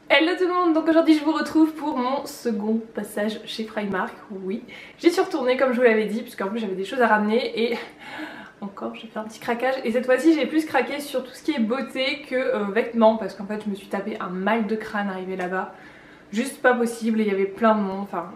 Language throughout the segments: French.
Hello tout le monde, donc aujourd'hui je vous retrouve pour mon second passage chez Primark. Oui, j'y suis retournée comme je vous l'avais dit, puisqu'en plus j'avais des choses à ramener et encore j'ai fait un petit craquage. Et cette fois-ci j'ai plus craqué sur tout ce qui est beauté que vêtements, parce qu'en fait je me suis tapé un mal de crâne arrivé là-bas. Juste pas possible, et il y avait plein de monde, enfin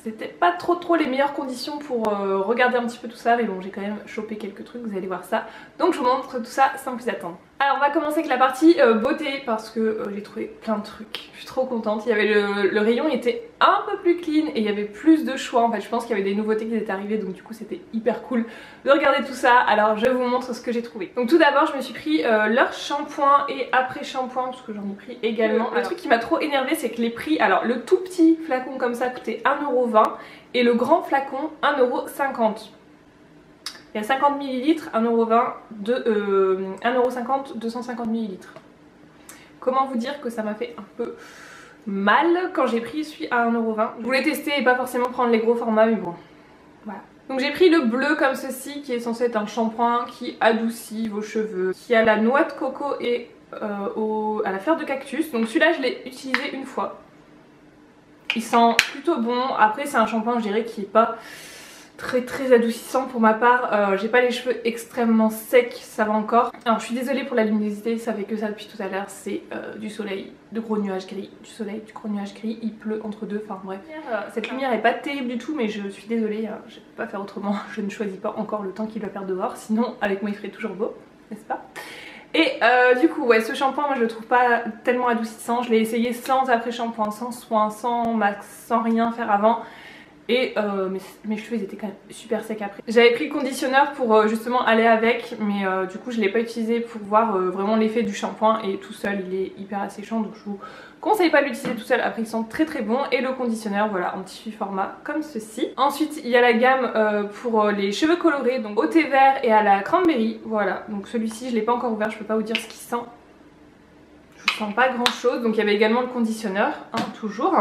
c'était pas trop les meilleures conditions pour regarder un petit peu tout ça, mais bon j'ai quand même chopé quelques trucs, vous allez voir ça. Donc je vous montre tout ça sans plus attendre. Alors on va commencer avec la partie beauté parce que j'ai trouvé plein de trucs, je suis trop contente. Il y avait le rayon était un peu plus clean et il y avait plus de choix en fait. Je pense qu'il y avait des nouveautés qui étaient arrivées, donc du coup c'était hyper cool de regarder tout ça. Alors je vous montre ce que j'ai trouvé. Donc tout d'abord je me suis pris leur shampoing et après shampoing parce que j'en ai pris également. Le truc qui m'a trop énervé c'est que les prix, alors le tout petit flacon comme ça coûtait 1,20 € et le grand flacon 1,50 €. Il y a 50 ml, 1,20 €, 1,50 €, 250 ml. Comment vous dire que ça m'a fait un peu mal quand j'ai pris celui à 1,20 €. Je voulais tester et pas forcément prendre les gros formats, mais bon, voilà. Donc j'ai pris le bleu comme ceci qui est censé être un shampoing qui adoucit vos cheveux, qui a la noix de coco et à la fleur de cactus. Donc celui-là je l'ai utilisé une fois. Il sent plutôt bon. Après c'est un shampoing je dirais qui est pas très adoucissant pour ma part. J'ai pas les cheveux extrêmement secs, ça va encore. Alors je suis désolée pour la luminosité, ça fait que ça depuis tout à l'heure. C'est du soleil, de gros nuages gris, du soleil, du gros nuage gris, il pleut entre deux, enfin bref. Cette lumière est pas terrible du tout, mais je suis désolée, je vais pas faire autrement. Je ne choisis pas encore le temps qu'il va faire dehors, sinon avec moi il ferait toujours beau, n'est-ce pas? Et du coup ouais, ce shampoing moi je le trouve pas tellement adoucissant. Je l'ai essayé sans après shampoing, sans soin, sans max, sans rien faire avant. Et mes cheveux ils étaient quand même super secs après. J'avais pris le conditionneur pour justement aller avec, mais du coup je l'ai pas utilisé pour voir vraiment l'effet du shampoing. Et tout seul il est hyper asséchant, donc je vous conseille pas de l'utiliser tout seul. Après il sent très bon. Et le conditionneur voilà en petit format comme ceci. Ensuite il y a la gamme pour les cheveux colorés, donc au thé vert et à la cranberry. Voilà, donc celui-ci je l'ai pas encore ouvert, je peux pas vous dire ce qu'il sent. Je sens pas grand chose. Donc il y avait également le conditionneur, hein, toujours.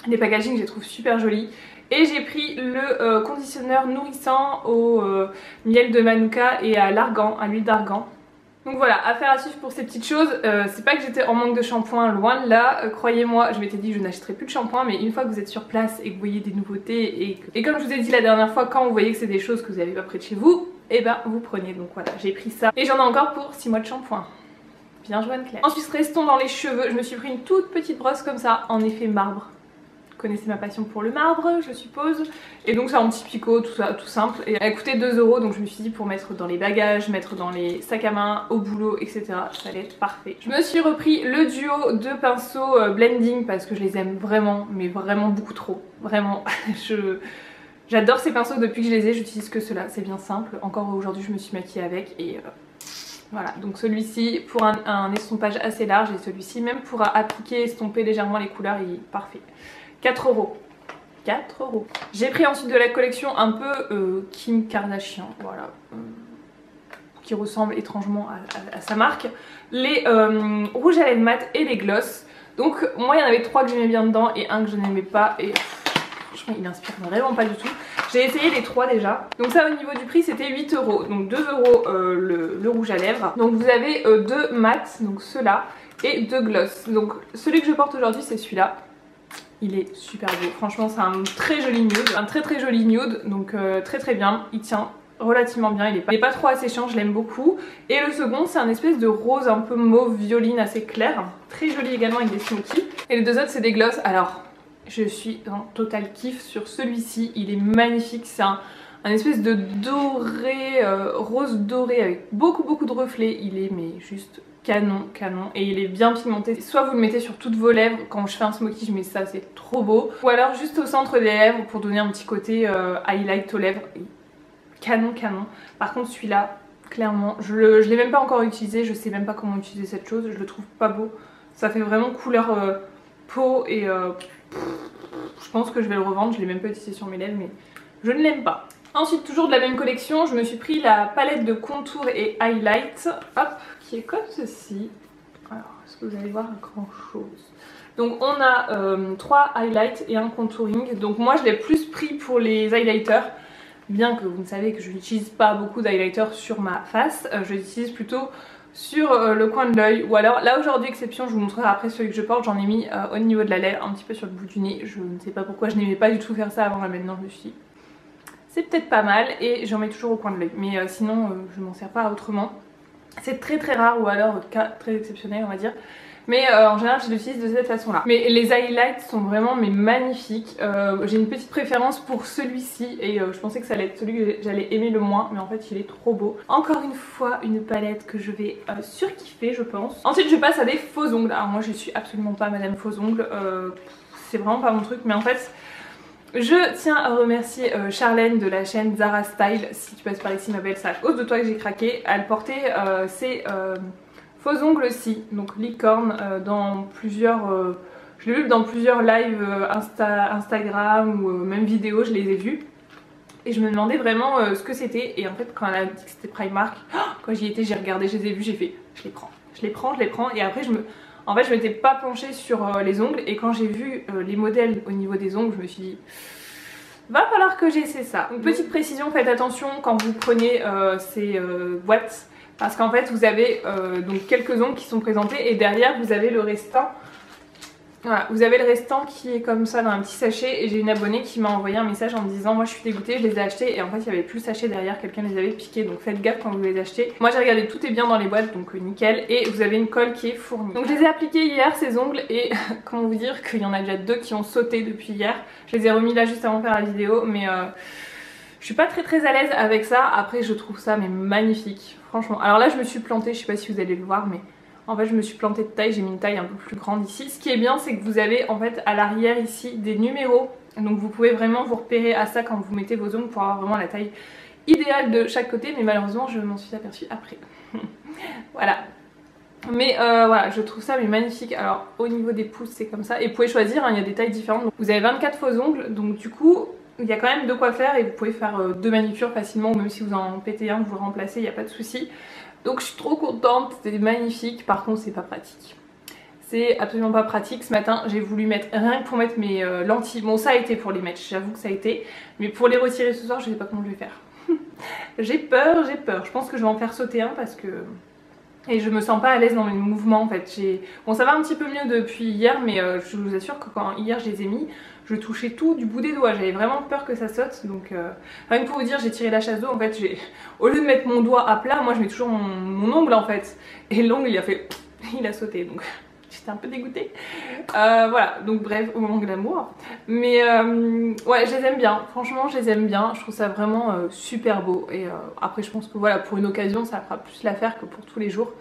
Les packaging je les trouve super jolis. Et j'ai pris le conditionneur nourrissant au miel de manuka et à l'argan, à l'huile d'argan. Donc voilà, affaire à suivre pour ces petites choses. C'est pas que j'étais en manque de shampoing, loin de là. Croyez-moi, je m'étais dit que je n'achèterais plus de shampoing, mais une fois que vous êtes sur place et que vous voyez des nouveautés, et comme je vous ai dit la dernière fois, quand vous voyez que c'est des choses que vous n'avez pas près de chez vous, et ben vous prenez. Donc voilà, j'ai pris ça. Et j'en ai encore pour 6 mois de shampoing. Bien joué Anne-Claire. Ensuite restons dans les cheveux, je me suis pris une toute petite brosse comme ça, en effet marbre. Vous connaissez ma passion pour le marbre je suppose. Et donc c'est un petit picot tout simple. Et elle coûtait 2 €, donc je me suis dit pour mettre dans les bagages, mettre dans les sacs à main, au boulot, etc. ça allait être parfait. Je me suis repris le duo de pinceaux blending parce que je les aime vraiment, mais vraiment beaucoup trop. Vraiment, j'adore ces pinceaux depuis que je les ai, j'utilise que ceux-là, c'est bien simple. Encore aujourd'hui je me suis maquillée avec et... Voilà, donc celui-ci pour un estompage assez large et celui-ci même pour appliquer, estomper légèrement les couleurs, il est parfait. 4 €. 4 €. J'ai pris ensuite de la collection un peu Kim Kardashian, voilà, qui ressemble étrangement à sa marque. Les rouges à lèvres mat et les gloss. Donc moi il y en avait 3 que j'aimais bien dedans et un que je n'aimais pas et franchement il inspire vraiment pas du tout. J'ai essayé les 3 déjà. Donc ça au niveau du prix c'était 8 €. Donc 2 € le rouge à lèvres. Donc vous avez 2 mat, donc ceux-là, et 2 gloss. Donc celui que je porte aujourd'hui c'est celui-là. Il est super beau, franchement c'est un très joli nude, un très joli nude, donc très bien, il tient relativement bien, il est pas trop asséchant, je l'aime beaucoup. Et le second c'est un espèce de rose un peu mauve violine assez clair, très joli également avec des smokies. Et les deux autres c'est des gloss, alors je suis en total kiff sur celui-ci, il est magnifique, c'est un espèce de doré, rose doré avec beaucoup de reflets, il est mais juste... canon et il est bien pigmenté. Soit vous le mettez sur toutes vos lèvres, quand je fais un smoky je mets ça, c'est trop beau. Ou alors juste au centre des lèvres pour donner un petit côté highlight aux lèvres. Canon. Par contre celui-là, clairement, je l'ai même pas encore utilisé, je sais même pas comment utiliser cette chose, je le trouve pas beau. Ça fait vraiment couleur peau et je pense que je vais le revendre, je l'ai même pas utilisé sur mes lèvres mais je ne l'aime pas. Ensuite toujours de la même collection, je me suis pris la palette de contour et highlight, hop, qui est comme ceci. Alors, est-ce que vous allez voir grand chose? Donc on a 3 highlights et un contouring. Donc moi je l'ai plus pris pour les highlighters, bien que vous ne savez que je n'utilise pas beaucoup d'highlighters sur ma face. Je l'utilise plutôt sur le coin de l'œil, ou alors là aujourd'hui exception, je vous montrerai après celui que je porte, j'en ai mis au niveau de la lèvre, un petit peu sur le bout du nez. Je ne sais pas pourquoi, je n'aimais pas du tout faire ça avant, là maintenant je me suis dit c'est peut-être pas mal, et j'en mets toujours au coin de l'œil, mais sinon je m'en sers pas autrement. C'est très très rare, ou alors cas très exceptionnel on va dire. Mais en général je l'utilise de cette façon là. Mais les highlights sont vraiment magnifiques. J'ai une petite préférence pour celui-ci et je pensais que ça allait être celui que j'allais aimer le moins. Mais en fait il est trop beau. Encore une fois une palette que je vais surkiffer je pense. Ensuite je passe à des faux ongles. Alors moi je suis absolument pas madame faux ongles. C'est vraiment pas mon truc. Mais en fait je tiens à remercier Charlène de la chaîne Zara Style. Si tu passes par ici ma belle, sache ose de toi que j'ai craqué. Elle portait ses... faux ongles aussi, donc licorne dans plusieurs, je l'ai vu dans plusieurs lives Instagram ou même vidéos, je les ai vus. Et je me demandais vraiment ce que c'était, et en fait quand elle a dit que c'était Primark, quand j'y étais j'ai regardé, je les ai vus, j'ai fait je les prends, je les prends, je les prends, et après en fait je m'étais pas penchée sur les ongles, et quand j'ai vu les modèles au niveau des ongles, je me suis dit va falloir que j'essaie ça. Une petite précision, faites attention quand vous prenez ces boîtes. Parce qu'en fait vous avez donc quelques ongles qui sont présentés et derrière vous avez le restant. Voilà, vous avez le restant qui est comme ça dans un petit sachet, et j'ai une abonnée qui m'a envoyé un message en me disant moi je suis dégoûtée, je les ai achetés et en fait il n'y avait plus le sachet derrière, quelqu'un les avait piqués, donc faites gaffe quand vous les achetez. Moi j'ai regardé, tout est bien dans les boîtes donc nickel, et vous avez une colle qui est fournie. Donc je les ai appliqués hier ces ongles, et comment vous dire qu'il y en a déjà 2 qui ont sauté depuis hier. Je les ai remis là juste avant de faire la vidéo, mais je suis pas très à l'aise avec ça. Après je trouve ça mais magnifique franchement. Alors là je me suis plantée, je sais pas si vous allez le voir, mais en fait je me suis plantée de taille, j'ai mis une taille un peu plus grande ici. Ce qui est bien c'est que vous avez en fait à l'arrière ici des numéros, donc vous pouvez vraiment vous repérer à ça quand vous mettez vos ongles pour avoir vraiment la taille idéale de chaque côté, mais malheureusement je m'en suis aperçue après. Voilà. Mais voilà, je trouve ça mais magnifique. Alors au niveau des pouces c'est comme ça, et vous pouvez choisir, hein, il y a des tailles différentes. Donc, vous avez 24 faux ongles, donc du coup il y a quand même de quoi faire, et vous pouvez faire 2 manucures facilement, ou même si vous en pétez un vous le remplacez, il n'y a pas de souci. Donc je suis trop contente, c'était magnifique. Par contre c'est pas pratique, c'est absolument pas pratique. Ce matin j'ai voulu mettre, rien que pour mettre mes lentilles, bon ça a été pour les mettre, j'avoue que ça a été, mais pour les retirer ce soir je sais pas comment je vais faire. J'ai peur, je pense que je vais en faire sauter un parce que... Et je me sens pas à l'aise dans mes mouvements en fait. Bon ça va un petit peu mieux depuis hier, mais je vous assure que quand hier je les ai mis, je touchais tout du bout des doigts. J'avais vraiment peur que ça saute. Donc rien que pour vous dire, j'ai tiré la chasse d'eau. En fait au lieu de mettre mon doigt à plat, moi je mets toujours mon ongle en fait. Et l'ongle il a fait... il a sauté, donc j'étais un peu dégoûtée. Voilà, donc bref, au moment glamour. Mais ouais, je les aime bien, franchement je les aime bien. Je trouve ça vraiment super beau. Et après je pense que voilà, pour une occasion ça fera plus l'affaire que pour tous les jours.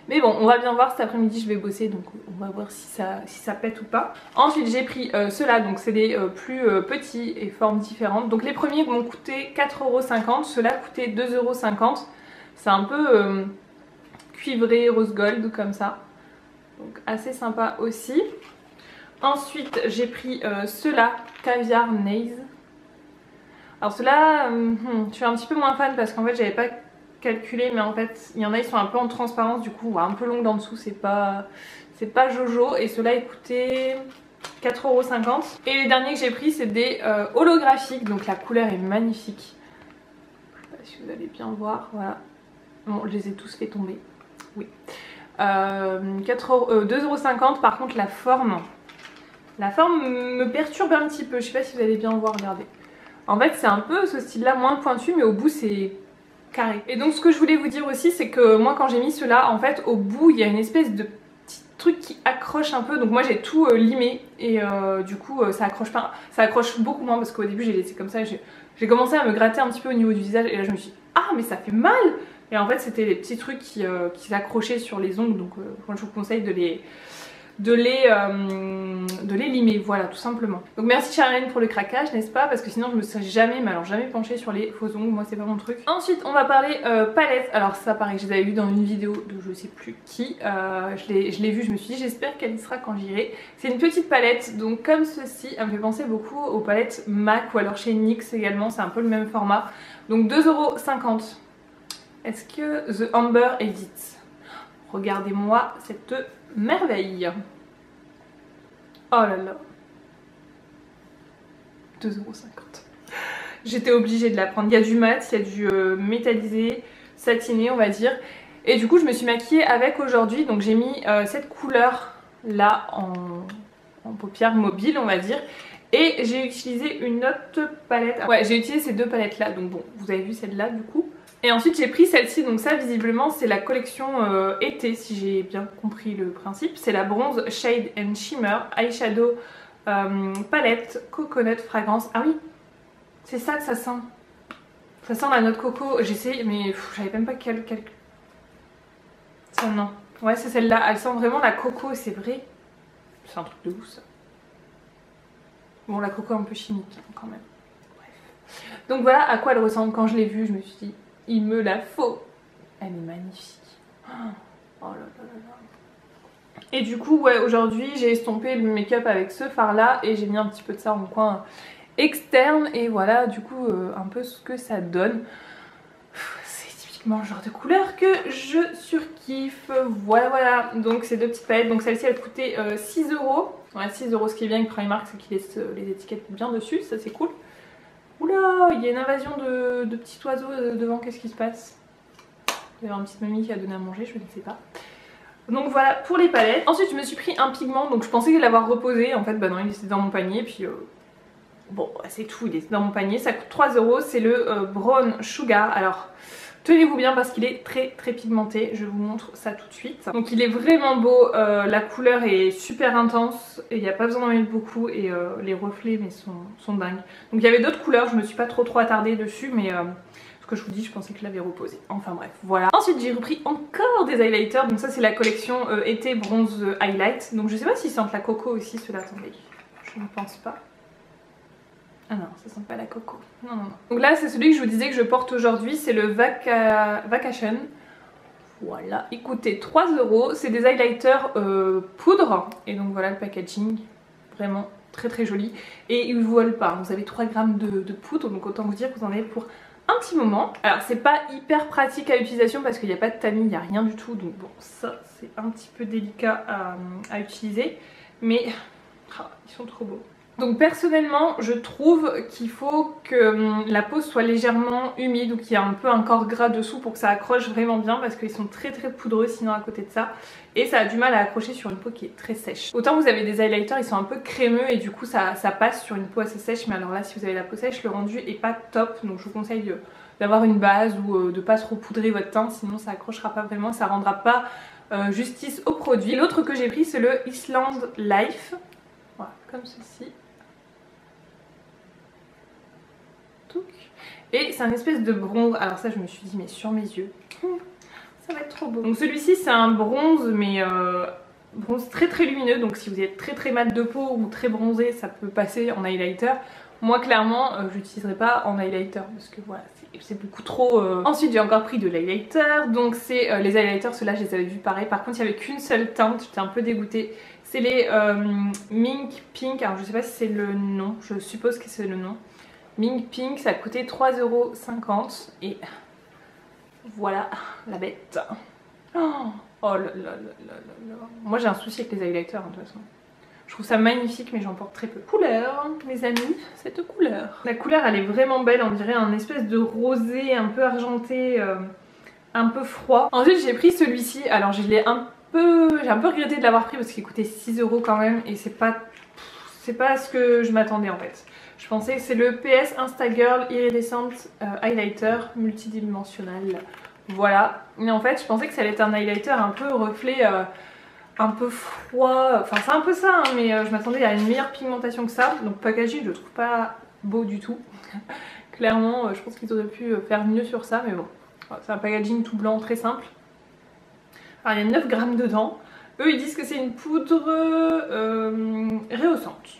Mais bon, on va bien voir, cet après-midi je vais bosser, donc on va voir si ça pète ou pas. Ensuite j'ai pris ceux-là, donc c'est des plus petits et formes différentes. Donc les premiers m'ont coûté 4,50€, ceux-là coûtaient 2,50€. C'est un peu cuivré rose gold comme ça, donc assez sympa aussi. Ensuite j'ai pris ceux-là, Caviar Naze. Alors ceux-là, je suis un petit peu moins fan parce qu'en fait j'avais pas calculé, mais en fait il y en a, ils sont un peu en transparence, du coup un peu longue d'en dessous, c'est pas Jojo. Et ceux-là ils coûtaient 4,50€. Et les derniers que j'ai pris c'est des holographiques, donc la couleur est magnifique. Je sais pas si vous allez bien voir, voilà. Bon, je les ai tous fait tomber, oui. 2,50€. Par contre la forme me perturbe un petit peu, je sais pas si vous allez bien voir, regardez. En fait c'est un peu ce style là, moins pointu, mais au bout c'est carré. Et donc ce que je voulais vous dire aussi, c'est que moi quand j'ai mis ceux-là, en fait au bout il y a une espèce de petit truc qui accroche un peu. Donc moi j'ai tout limé, et du coup ça accroche pas, ça accroche beaucoup moins, parce qu'au début j'ai laissé comme ça, j'ai commencé à me gratter un petit peu au niveau du visage, et là je me suis dit ah mais ça fait mal. Et en fait c'était les petits trucs qui s'accrochaient sur les ongles, donc moi je vous conseille de les limer, voilà, tout simplement. Donc merci Charlène pour le craquage, n'est-ce pas, parce que sinon je me serais jamais, mais alors jamais penchée sur les faux ongles, moi c'est pas mon truc. Ensuite on va parler palette. Alors ça pareil, je les avais vu dans une vidéo de je sais plus qui, je l'ai vu, je me suis dit j'espère qu'elle y sera quand j'irai. C'est une petite palette, donc comme ceci, elle me fait penser beaucoup aux palettes MAC ou alors chez NYX également, c'est un peu le même format. Donc 2,50€. Est-ce que The Amber Edit? Regardez-moi cette merveille. Oh là là. 2,50€. J'étais obligée de la prendre. Il y a du mat, il y a du métallisé, satiné on va dire. Et du coup je me suis maquillée avec aujourd'hui. Donc j'ai mis cette couleur là en paupières mobiles on va dire. Et j'ai utilisé une autre palette. Ouais, j'ai utilisé ces deux palettes là. Donc bon, vous avez vu celle-là du coup. Et ensuite j'ai pris celle-ci. Donc ça visiblement c'est la collection été si j'ai bien compris le principe. C'est la Bronze Shade and Shimmer Eyeshadow palette Coconut Fragrance. Ah oui, c'est ça que ça sent. Ça sent la noix de coco. J'essaie mais je savais même pas quelle... Ça non. Ouais c'est celle-là. Elle sent vraiment la coco, c'est vrai. C'est un truc de ouf ça. Bon, la coco un peu chimique quand même. Bref. Donc voilà à quoi elle ressemble. Quand je l'ai vue, je me suis dit, il me la faut. Elle est magnifique. Oh là là là là. Et du coup, ouais, aujourd'hui, j'ai estompé le make-up avec ce fard là et j'ai mis un petit peu de ça en coin externe. Et voilà, du coup, un peu ce que ça donne. C'est typiquement le genre de couleur que je surkiffe. Voilà, voilà. Donc, ces deux petites palettes. Donc, celle-ci, elle coûtait 6 €. Ouais, 6 €, ce qui est bien avec Primark, c'est qu'ils laissent les étiquettes bien dessus, ça c'est cool. Oula, il y a une invasion de petits oiseaux devant, qu'est-ce qui se passe? Il y avait une petite mamie qui a donné à manger, je ne sais pas. Donc voilà pour les palettes. Ensuite je me suis pris un pigment, donc je pensais l'avoir reposé, en fait bah non il était dans mon panier, puis bon c'est tout, il est dans mon panier, ça coûte 3 €, c'est le Brown Sugar. Alors... tenez-vous bien parce qu'il est très très pigmenté, je vous montre ça tout de suite. Donc il est vraiment beau, la couleur est super intense et il n'y a pas besoin d'en mettre beaucoup et les reflets mais sont dingues. Donc il y avait d'autres couleurs, je me suis pas trop attardée dessus mais ce que je vous dis je pensais que je l'avais reposé. Enfin bref voilà. Ensuite j'ai repris encore des highlighters, donc ça c'est la collection été bronze highlight. Donc je sais pas s'ils sentent la coco aussi ceux-là, attendez, je ne pense pas. Ah non, ça sent pas la coco. Non, non, non. Donc là, c'est celui que je vous disais que je porte aujourd'hui. C'est le Vacation. Voilà. Il coûtait 3 €. C'est des highlighters poudre. Et donc voilà le packaging. Vraiment très très joli. Et ils ne volent pas. Vous avez 3 grammes de poudre. Donc autant vous dire que vous en avez pour un petit moment. Alors c'est pas hyper pratique à l'utilisation parce qu'il n'y a pas de tamis, il n'y a rien du tout. Donc bon, ça c'est un petit peu délicat à utiliser. Mais ils sont trop beaux. Donc personnellement je trouve qu'il faut que la peau soit légèrement humide ou qu'il y ait un peu un corps gras dessous pour que ça accroche vraiment bien parce qu'ils sont très très poudreux sinon à côté de ça. Et ça a du mal à accrocher sur une peau qui est très sèche. Autant vous avez des highlighters, ils sont un peu crémeux et du coup ça passe sur une peau assez sèche. Mais alors là si vous avez la peau sèche, le rendu est pas top. Donc je vous conseille d'avoir une base ou de pas trop poudrer votre teint, sinon ça accrochera pas vraiment, ça rendra pas justice au produit. L'autre que j'ai pris c'est le Island Life. Voilà, comme ceci. Et c'est un espèce de bronze. Alors ça je me suis dit mais sur mes yeux ça va être trop beau. Donc celui-ci c'est un bronze mais bronze très très lumineux. Donc si vous êtes très très mat de peau ou très bronzé ça peut passer en highlighter. Moi clairement je l'utiliserai pas en highlighter parce que voilà c'est beaucoup trop. Ensuite j'ai encore pris de l'highlighter. Donc c'est les highlighters, ceux-là je les avais vus pareil. Par contre il n'y avait qu'une seule teinte, j'étais un peu dégoûtée. C'est les Mink Pink. Alors je sais pas si c'est le nom, je suppose que c'est le nom. Mink Pink, ça a coûté 3,50 € et voilà la bête. Oh là là là là là. Moi j'ai un souci avec les highlighters de toute façon. Je trouve ça magnifique mais j'en porte très peu. Couleur, mes amis, cette couleur. La couleur elle est vraiment belle, on dirait un espèce de rosé un peu argenté, un peu froid. Ensuite j'ai pris celui-ci, alors j'ai un peu regretté de l'avoir pris parce qu'il coûtait 6 € quand même et c'est pas ce que je m'attendais en fait. Je pensais que c'est le PS Instagirl Iridescent Highlighter multidimensionnel. Voilà. Mais en fait je pensais que ça allait être un highlighter un peu reflet, un peu froid. Enfin c'est un peu ça hein, mais je m'attendais à une meilleure pigmentation que ça. Donc packaging je le trouve pas beau du tout. Clairement je pense qu'ils auraient pu faire mieux sur ça mais bon. C'est un packaging tout blanc très simple. Alors il y a 9 grammes dedans. Eux ils disent que c'est une poudre rehaussante.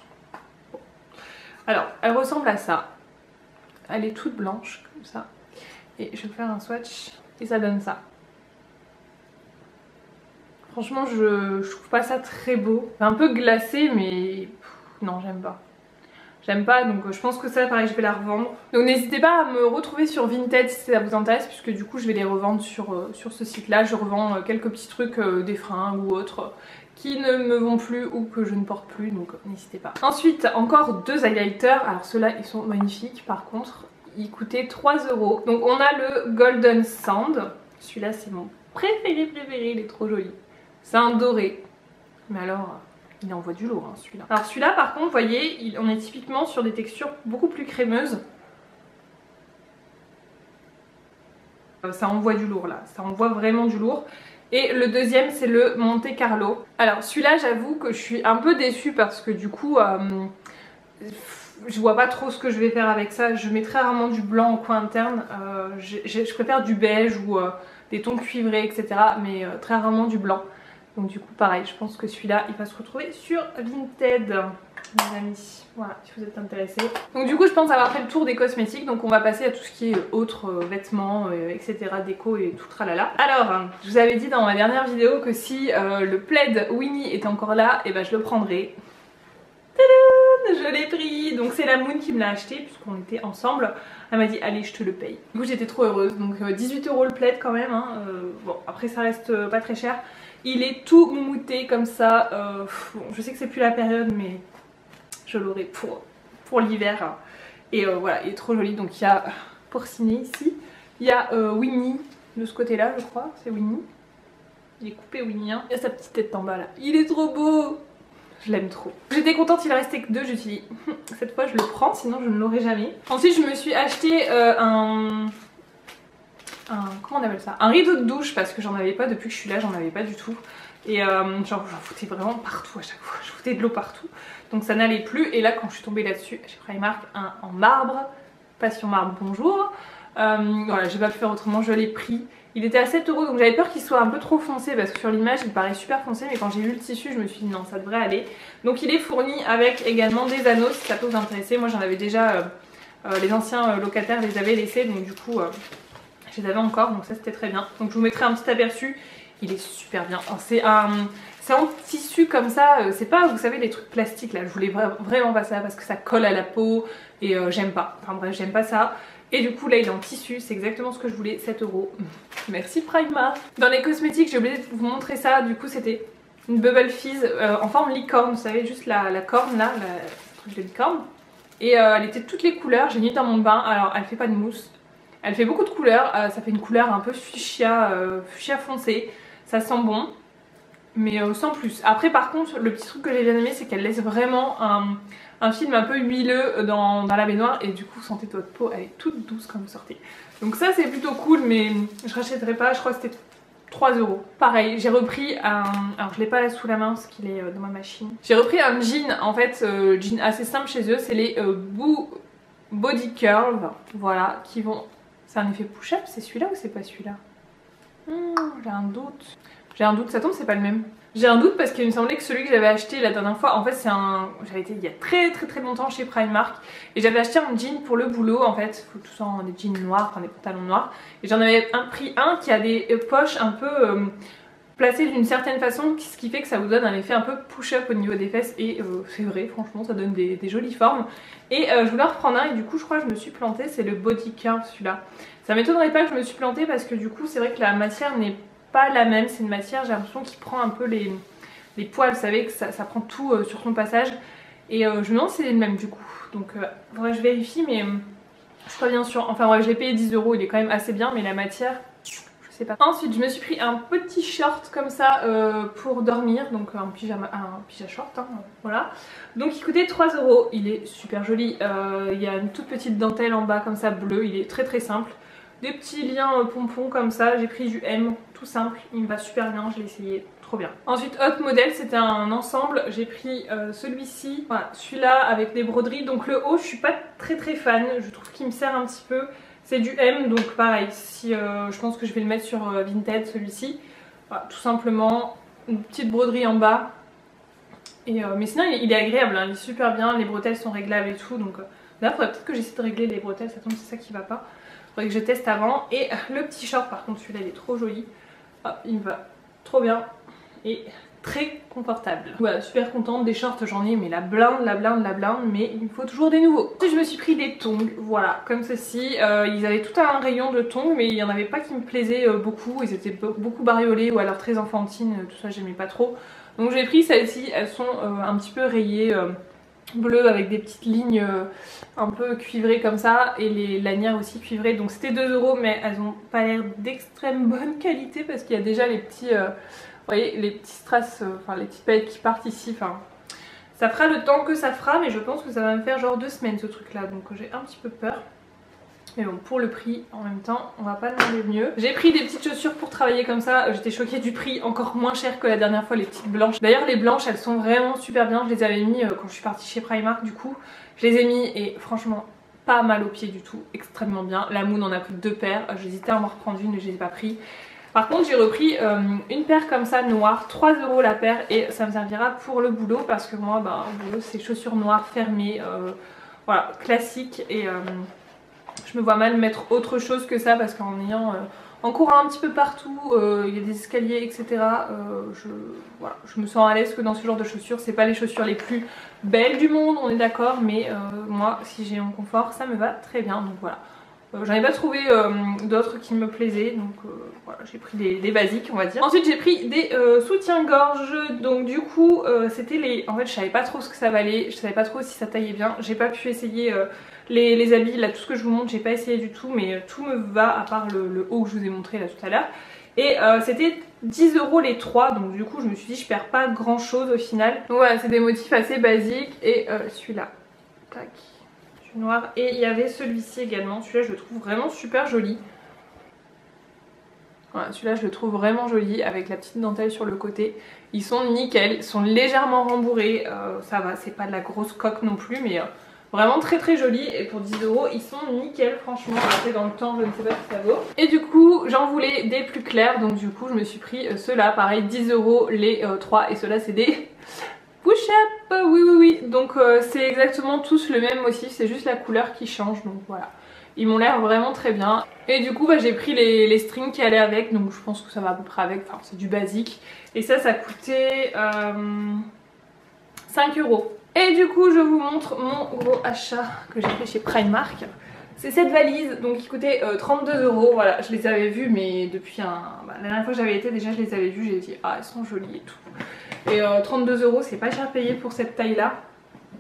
Alors, elle ressemble à ça. Elle est toute blanche, comme ça. Et je vais faire un swatch et ça donne ça. Franchement, je trouve pas ça très beau. C'est un peu glacé, mais non, j'aime pas. J'aime pas, donc je pense que ça, pareil, je vais la revendre. Donc n'hésitez pas à me retrouver sur Vinted si ça vous intéresse, puisque du coup, je vais les revendre sur ce site-là. Je revends quelques petits trucs, des fringues ou autres, qui ne me vont plus ou que je ne porte plus, donc n'hésitez pas. Ensuite, encore deux highlighters. Alors ceux-là, ils sont magnifiques par contre. Ils coûtaient 3 €. Donc on a le Golden Sand. Celui-là, c'est mon préféré, il est trop joli. C'est un doré, mais alors il envoie du lourd hein, celui-là. Alors celui-là par contre, vous voyez, on est typiquement sur des textures beaucoup plus crémeuses. Ça envoie du lourd là, ça envoie vraiment du lourd. Et le deuxième c'est le Monte Carlo. Alors celui-là j'avoue que je suis un peu déçue parce que du coup je vois pas trop ce que je vais faire avec ça. Je mets très rarement du blanc au coin interne, je préfère du beige ou des tons cuivrés etc. Mais très rarement du blanc. Donc du coup pareil, je pense que celui-là il va se retrouver sur Vinted, mes amis. Voilà, si vous êtes intéressés. Donc du coup je pense avoir fait le tour des cosmétiques. Donc on va passer à tout ce qui est autres vêtements, etc. déco et tout tralala. Alors, je vous avais dit dans ma dernière vidéo que si le plaid Winnie était encore là, et ben je le prendrais. Tadam, je l'ai pris. Donc c'est la Moon qui me l'a acheté puisqu'on était ensemble. Elle m'a dit allez je te le paye. Du coup j'étais trop heureuse. Donc 18 € le plaid quand même hein. Bon après ça reste pas très cher. Il est tout moumouté comme ça. Bon, je sais que c'est plus la période mais je l'aurai pour l'hiver. Et voilà, il est trop joli. Donc il y a Porcinet ici. Il y a Winnie de ce côté là je crois. C'est Winnie. Il est coupé Winnie hein. Il y a sa petite tête en bas là. Il est trop beau. Je l'aime trop. J'étais contente, il restait que 2, je me suis dit cette fois je le prends sinon je ne l'aurais jamais. Ensuite je me suis acheté comment on appelle ça, un rideau de douche parce que j'en avais pas depuis que je suis là, j'en avais pas du tout. Et genre j'en foutais vraiment partout à chaque fois, je foutais de l'eau partout. Donc ça n'allait plus et là quand je suis tombée là-dessus, chez Primark, un en marbre, passion marbre bonjour. Voilà, j'ai pas pu faire autrement, je l'ai pris. Il était à 7 € donc j'avais peur qu'il soit un peu trop foncé parce que sur l'image il paraît super foncé mais quand j'ai vu le tissu je me suis dit non ça devrait aller. Donc il est fourni avec également des anneaux si ça peut vous intéresser. Moi j'en avais déjà, les anciens locataires les avaient laissés donc du coup je les avais encore donc ça c'était très bien. Donc je vous mettrai un petit aperçu, il est super bien. C'est en tissu comme ça, c'est pas vous savez les trucs plastiques là, je voulais vraiment pas ça parce que ça colle à la peau et j'aime pas. Enfin bref j'aime pas ça. Et du coup là il est en tissu, c'est exactement ce que je voulais, 7 €. Merci Primark. Dans les cosmétiques j'ai oublié de vous montrer ça, du coup c'était une Bubble Fizz en forme licorne, vous savez juste la corne là, le truc de licorne. Et elle était de toutes les couleurs, j'ai mis dans mon bain, alors elle fait pas de mousse. Elle fait beaucoup de couleurs, ça fait une couleur un peu fuchsia, fuchsia foncé, ça sent bon. Mais sans plus. Après par contre le petit truc que j'ai bien aimé c'est qu'elle laisse vraiment un film un peu huileux dans la baignoire et du coup vous sentez votre peau elle est toute douce quand vous sortez. Donc ça c'est plutôt cool mais je rachèterai pas, je crois que c'était 3 €. Pareil j'ai repris alors je l'ai pas là sous la main parce qu'il est dans ma machine. J'ai repris un jean en fait, jean assez simple chez eux, c'est les Body Curl, voilà, qui vont... C'est un effet push-up, c'est celui-là ou c'est pas celui-là? J'ai un doute. J'ai un doute, ça tombe c'est pas le même. J'ai un doute parce qu'il me semblait que celui que j'avais acheté la dernière fois, en fait c'est un... J'avais été il y a très longtemps chez Primark et j'avais acheté un jean pour le boulot en fait, faut tout ça en des jeans noirs, enfin des pantalons noirs. Et j'en avais pris un qui a des poches un peu placées d'une certaine façon, ce qui fait que ça vous donne un effet un peu push-up au niveau des fesses et c'est vrai franchement ça donne des jolies formes. Et je voulais en reprendre un et du coup je crois que je me suis plantée, c'est le Body Curl celui-là. Ça m'étonnerait pas que je me suis plantée parce que du coup c'est vrai que la matière n'est pas la même, c'est une matière j'ai l'impression qui prend un peu les poils, vous savez que ça prend tout sur son passage et je me demande si c'est le même du coup. Donc faudrait que je vérifie mais je suis pas bien sûre. Enfin ouais je l'ai payé 10 €, il est quand même assez bien mais la matière... je sais pas. Ensuite je me suis pris un petit short comme ça pour dormir, donc un pyjama short hein, voilà. Donc il coûtait 3 €, il est super joli, il y a une toute petite dentelle en bas comme ça bleue, il est très simple. Des petits liens pompons comme ça, j'ai pris du M, tout simple, il me va super bien, je l'ai essayé, trop bien. Ensuite Hot Model, c'était un ensemble, j'ai pris celui-ci, voilà, celui-là avec des broderies. Donc le haut je suis pas très fan, je trouve qu'il me sert un petit peu. C'est du M donc pareil, si, je pense que je vais le mettre sur Vinted celui-ci. Voilà, tout simplement une petite broderie en bas. Et, mais sinon il est agréable, hein, il est super bien, les bretelles sont réglables et tout. Donc là faudrait peut-être que j'essaie de régler les bretelles, ça tombe c'est ça qui va pas. Faudrait que je teste avant. Et le petit short par contre celui-là il est trop joli. Ah, il me va trop bien et très confortable. Voilà, super contente des shorts, j'en ai mais la blinde, mais il me faut toujours des nouveaux. Ensuite je me suis pris des tongs, voilà, comme ceci. Ils avaient tout un rayon de tongs mais il n'y en avait pas qui me plaisaient beaucoup. Ils étaient beaucoup bariolés ou alors très enfantines, tout ça j'aimais pas trop. Donc j'ai pris celles-ci, elles sont un petit peu rayées. bleu avec des petites lignes un peu cuivrées comme ça et les lanières aussi cuivrées. Donc c'était 2 € mais elles ont pas l'air d'extrême bonne qualité parce qu'il y a déjà les petits, vous voyez, les petits strass, enfin les petites paillettes qui partent ici. Enfin, ça fera le temps que ça fera, mais je pense que ça va me faire genre 2 semaines ce truc là, donc j'ai un petit peu peur. Mais bon, pour le prix, en même temps, on va pas demander mieux. J'ai pris des petites chaussures pour travailler comme ça. J'étais choquée du prix, encore moins cher que la dernière fois, les petites blanches. D'ailleurs, les blanches, elles sont vraiment super bien. Je les avais mis quand je suis partie chez Primark, du coup. Je les ai mis et franchement, pas mal aux pieds du tout. Extrêmement bien. La Moon en a pris 2 paires. J'hésitais à en reprendre une, mais je les ai pas pris. Par contre, j'ai repris une paire comme ça, noire, 3 € la paire. Et ça me servira pour le boulot parce que moi, bah, au boulot, c'est chaussures noires fermées. Voilà, classique et... je me vois mal mettre autre chose que ça parce qu'en ayant en courant un petit peu partout, il y a des escaliers etc. Voilà, je me sens à l'aise que dans ce genre de chaussures. C'est pas les chaussures les plus belles du monde, on est d'accord, mais moi si j'ai mon confort ça me va très bien, donc voilà. J'en ai pas trouvé d'autres qui me plaisaient, donc voilà, j'ai pris des basiques on va dire. Ensuite j'ai pris des soutiens-gorge, donc du coup c'était les... En fait je savais pas trop ce que ça valait, je savais pas trop si ça taillait bien, j'ai pas pu essayer les habits, là tout ce que je vous montre j'ai pas essayé du tout, mais tout me va à part le haut que je vous ai montré là tout à l'heure. Et c'était 10 € les 3, donc du coup je me suis dit je perds pas grand chose au final. Donc voilà, c'est des motifs assez basiques et celui-là, tac, noir, et il y avait celui-ci également. Celui-là je le trouve vraiment super joli. Voilà, celui-là je le trouve vraiment joli avec la petite dentelle sur le côté. Ils sont nickel, ils sont légèrement rembourrés, ça va, c'est pas de la grosse coque non plus, mais vraiment très très jolis. Et pour 10 € ils sont nickel franchement. Après dans le temps je ne sais pas ce que ça vaut. Et du coup j'en voulais des plus clairs, donc du coup je me suis pris ceux-là, pareil 10 € les 3, et ceux-là c'est des... push-up, oui, donc c'est exactement tous le même motif, c'est juste la couleur qui change, donc voilà. Ils m'ont l'air vraiment très bien. Et du coup bah, j'ai pris les strings qui allaient avec, donc je pense que ça va à peu près avec, enfin c'est du basique. Et ça coûtait 5 €. Et du coup je vous montre mon gros achat que j'ai fait chez Primark. C'est cette valise donc qui coûtait 32 €. Voilà, je les avais vues mais depuis la dernière fois que j'avais été déjà je les avais vues, j'ai dit ah elles sont jolies et tout. Et 32 € c'est pas cher payé pour cette taille là.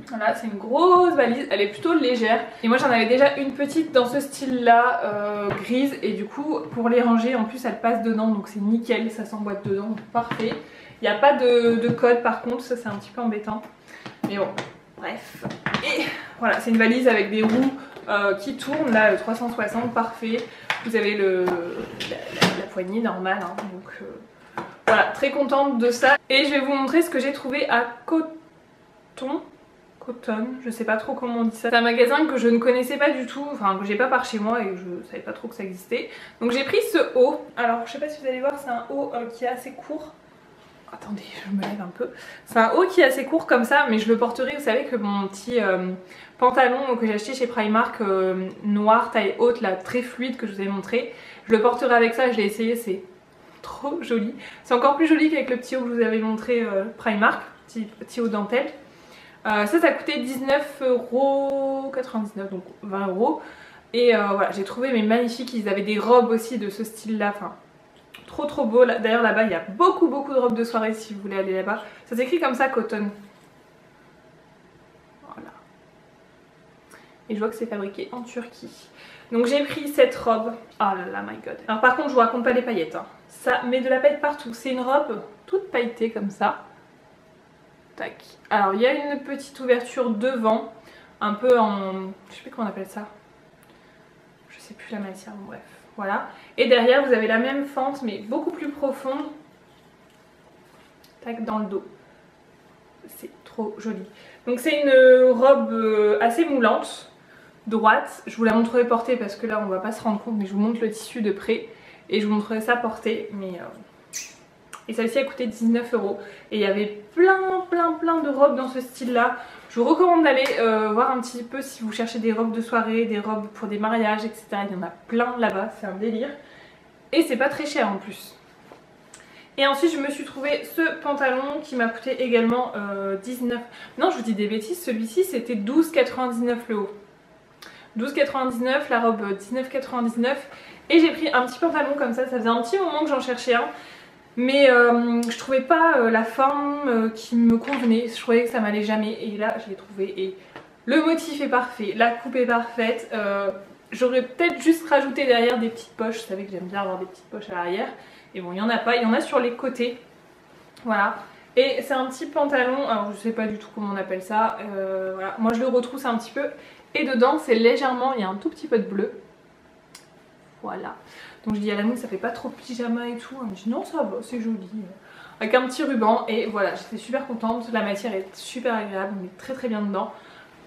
Voilà, c'est une grosse valise, elle est plutôt légère. Et moi j'en avais déjà une petite dans ce style là, grise. Et du coup pour les ranger en plus elle passe dedans, donc c'est nickel, ça s'emboîte dedans, donc parfait. Il n'y a pas de code par contre, ça c'est un petit peu embêtant. Mais bon, bref. Et voilà, c'est une valise avec des roues qui tournent, là le 360, parfait. Vous avez la poignée normale, hein, donc voilà, très contente de ça. Et je vais vous montrer ce que j'ai trouvé à Coton, je sais pas trop comment on dit ça. C'est un magasin que je ne connaissais pas du tout, enfin que j'ai pas par chez moi et je savais pas trop que ça existait. Donc j'ai pris ce haut. Alors je sais pas si vous allez voir, c'est un haut qui est assez court. Attendez, je me lève un peu. C'est un haut qui est assez court comme ça, mais je le porterai, vous savez que mon petit pantalon que j'ai acheté chez Primark, noir, taille haute, là, très fluide, que je vous ai montré. Je le porterai avec ça, je l'ai essayé, c'est trop joli. C'est encore plus joli qu'avec le petit haut que je vous avais montré Primark, petit haut dentelle. Ça coûtait 19,99 €, donc 20 €. Et voilà, j'ai trouvé mais magnifiques, ils avaient des robes aussi de ce style là, enfin trop beau. D'ailleurs là-bas il y a beaucoup de robes de soirée si vous voulez aller là-bas. Ça s'écrit comme ça, Coton. Voilà. Et je vois que c'est fabriqué en Turquie. Donc j'ai pris cette robe. Oh là là, my god. Alors par contre je vous raconte pas les paillettes, hein. Ça met de la paillette partout. C'est une robe toute pailletée comme ça. Tac. Alors il y a une petite ouverture devant, un peu en... je sais plus comment on appelle ça. Je sais plus la matière, bon, bref. Voilà. Et derrière vous avez la même fente mais beaucoup plus profonde. Tac, dans le dos. C'est trop joli. Donc c'est une robe assez moulante, droite. Je vous la montrerai portée parce que là on va pas se rendre compte, mais je vous montre le tissu de près. Et je vous montrerai ça portée, mais... Et celle-ci a coûté 19 €. Et il y avait plein de robes dans ce style là. Je vous recommande d'aller voir un petit peu si vous cherchez des robes de soirée, des robes pour des mariages, etc. Il y en a plein là-bas, c'est un délire. Et c'est pas très cher en plus. Et ensuite je me suis trouvé ce pantalon qui m'a coûté également 19... Non, je vous dis des bêtises, celui-ci c'était 12,99 € le haut. 12,99 €, la robe 19,99 €. Et j'ai pris un petit pantalon comme ça faisait un petit moment que j'en cherchais un. Mais je trouvais pas la forme qui me convenait, je trouvais que ça m'allait jamais et là je l'ai trouvé et le motif est parfait, la coupe est parfaite. J'aurais peut-être juste rajouté derrière des petites poches, vous savez que j'aime bien avoir des petites poches à l'arrière. Et bon, il n'y en a pas, il y en a sur les côtés. Voilà. Et c'est un petit pantalon, alors je sais pas du tout comment on appelle ça. Voilà. Moi je le retrousse un petit peu. Et dedans c'est légèrement, il y a un tout petit peu de bleu. Voilà. Donc je dis à la mousse ça fait pas trop pyjama et tout. Elle me dit non ça va, c'est joli. Avec un petit ruban et voilà, j'étais super contente. La matière est super agréable, on est très très bien dedans.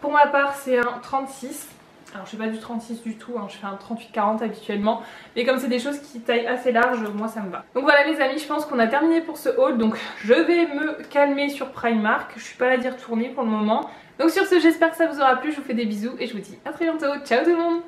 Pour ma part c'est un 36. Alors je fais pas du 36 du tout, hein, je fais un 38-40 habituellement. Mais comme c'est des choses qui taillent assez large, moi ça me va. Donc voilà les amis, je pense qu'on a terminé pour ce haul. Donc je vais me calmer sur Primark. Je suis pas là d'y retourner pour le moment. Donc sur ce, j'espère que ça vous aura plu. Je vous fais des bisous et je vous dis à très bientôt. Ciao tout le monde!